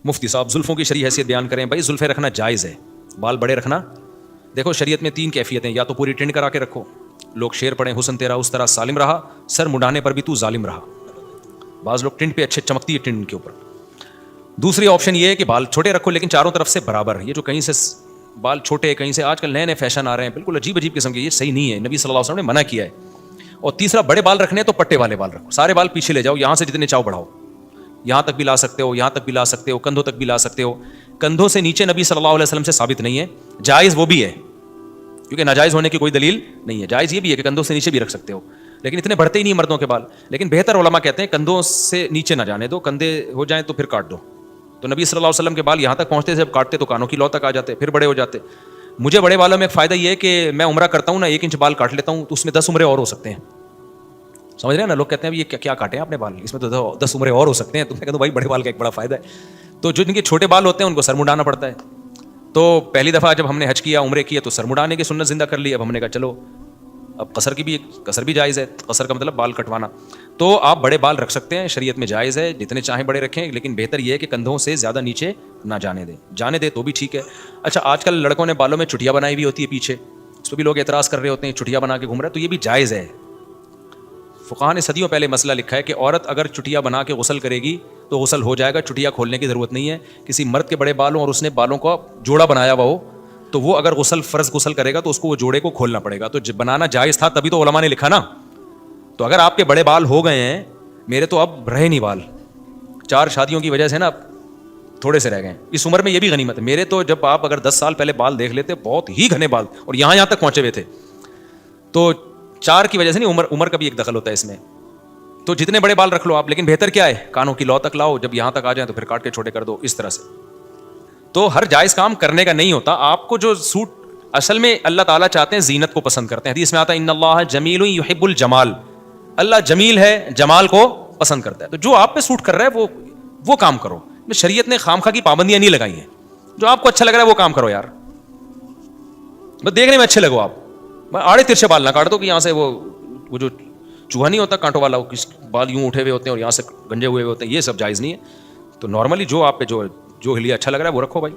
مفتی صاحب زلفوں کی شرعی حیثیت بیان کریں. بھائی زلفیں رکھنا جائز ہے, بال بڑے رکھنا. دیکھو شریعت میں 3 کیفیتیں, یا تو پوری ٹنڈ کرا کے رکھو, لوگ شعر پڑھیں حسن تیرا اس طرح سالم رہا, سر مڈانے پر بھی تو ظالم رہا. بعض لوگ ٹنڈ پہ اچھے چمکتی ہے ٹنڈ کے اوپر. دوسری آپشن یہ ہے کہ بال چھوٹے رکھو لیکن چاروں طرف سے برابر. یہ جو کہیں سے بال چھوٹے, کہیں سے آج کل نئے نئے فیشن آ رہے ہیں بالکل عجیب عجیب قسم کے, یہ صحیح نہیں ہے, نبی صلی اللہ علیہ وسلم نے منع کیا ہے. اور تیسرا, بڑے بال رکھنے تو پٹے والے بال رکھو, سارے بال پیچھے لے جاؤ, یہاں سے جتنے چاہو بڑھاؤ, یہاں تک بھی لا سکتے ہو, یہاں تک بھی لا سکتے ہو, کندھوں تک بھی لا سکتے ہو. کندھوں سے نیچے نبی صلی اللہ علیہ وسلم سے ثابت نہیں ہے, جائز وہ بھی ہے کیونکہ ناجائز ہونے کی کوئی دلیل نہیں ہے. جائز یہ بھی ہے کہ کندھوں سے نیچے بھی رکھ سکتے ہو, لیکن اتنے بڑھتے ہی نہیں مردوں کے بال. لیکن بہتر علماء کہتے ہیں کندھوں سے نیچے نہ جانے دو, کندھے ہو جائیں تو پھر کاٹ دو. تو نبی صلی اللہ علیہ وسلم کے بال یہاں تک پہنچتے, جب کاٹتے تو کانوں کی لو تک آ جاتے, پھر بڑے ہو جاتے. مجھے بڑے بالوں میں ایک فائدہ یہ ہے کہ میں عمرہ کرتا ہوں نا, 1 انچ بال کاٹ لیتا ہوں تو اس میں 10 عمرے اور ہو سکتے ہیں. سمجھ رہے ہیں نا, لوگ کہتے ہیں یہ کیا کاٹے ہیں آپ نے بال, اس میں تو 10 عمرے اور ہو سکتے ہیں. تو میں کہتا ہوں بھائی بڑے بال کا ایک بڑا فائدہ ہے. تو جو جن کے چھوٹے بال ہوتے ہیں ان کو سر مڈانا پڑتا ہے. تو پہلی دفعہ جب ہم نے حج کیا, عمرے کیا, تو سر مڈانے کی سنت زندہ کر لی. اب ہم نے کہا چلو اب قصر بھی جائز ہے. قصر کا مطلب بال کٹوانا. تو آپ بڑے بال رکھ سکتے ہیں, شریعت میں جائز ہے, جتنے چاہیں بڑے رکھیں, لیکن بہتر یہ ہے کہ کندھوں سے زیادہ نیچے نہ جانے دیں تو بھی ٹھیک ہے. اچھا, آج کل لڑکوں نے بالوں میں چٹیاں بنائی ہوئی ہوتی ہے پیچھے, اس پہ بھی لوگ اعتراض کر رہے ہوتے ہیں چٹیاں بنا کے گھوم رہے ہیں, تو یہ بھی جائز ہے. فقہاء نے صدیوں پہلے مسئلہ لکھا ہے کہ عورت اگر چٹیا بنا کے غسل کرے گی تو غسل ہو جائے گا, چٹیا کھولنے کی ضرورت نہیں ہے. کسی مرد کے بڑے بال ہوں اور اس نے بالوں کا جوڑا بنایا ہوا ہو, تو وہ اگر فرض غسل کرے گا تو اس کو وہ جوڑے کو کھولنا پڑے گا. تو بنانا جائز تھا, تبھی تو علماء نے لکھا نا. تو اگر آپ کے بڑے بال ہو گئے ہیں, میرے تو اب رہے نہیں بال, 4 شادیوں کی وجہ سے نا اب تھوڑے سے رہ گئے. اس عمر میں یہ بھی غنیمت ہے. میرے تو جب آپ اگر 10 سال پہلے بال دیکھ لیتے, بہت ہی گھنے بال اور یہاں تک پہنچے ہوئے تھے. تو 4 کی وجہ سے نہیں, عمر کا بھی ایک دخل ہوتا ہے اس میں. تو جتنے بڑے بال رکھ لو آپ, لیکن بہتر کیا ہے, کانوں کی لو تک لاؤ, جب یہاں تک آ جائیں تو پھر کاٹ کے چھوٹے کر دو, اس طرح سے. تو ہر جائز کام کرنے کا نہیں ہوتا. آپ کو جو سوٹ, اصل میں اللہ تعالیٰ چاہتے ہیں, زینت کو پسند کرتے ہیں. حدیث میں آتا ہے ان اللہ جمیل یحب الجمال, اللہ جمیل ہے, جمال کو پسند کرتا ہے. تو جو آپ پہ سوٹ کر رہا ہے وہ کام کرو. شریعت نے خامخواہ کی پابندیاں نہیں لگائی ہیں. جو آپ کو اچھا لگ رہا ہے وہ کام کرو یار, بس دیکھنے میں اچھے لگو. آپ آڑے ترچھے بال نہ کاٹ دو کہ یہاں سے وہ جو چوہا نہیں ہوتا کانٹوں والا, بال یوں اٹھے ہوئے ہوتے ہیں اور یہاں سے گنجے ہوئے ہوتے ہیں, یہ سب جائز نہیں ہے. تو نارملی جو آپ پہ جو ہلیا اچھا لگ رہا ہے وہ رکھو بھائی.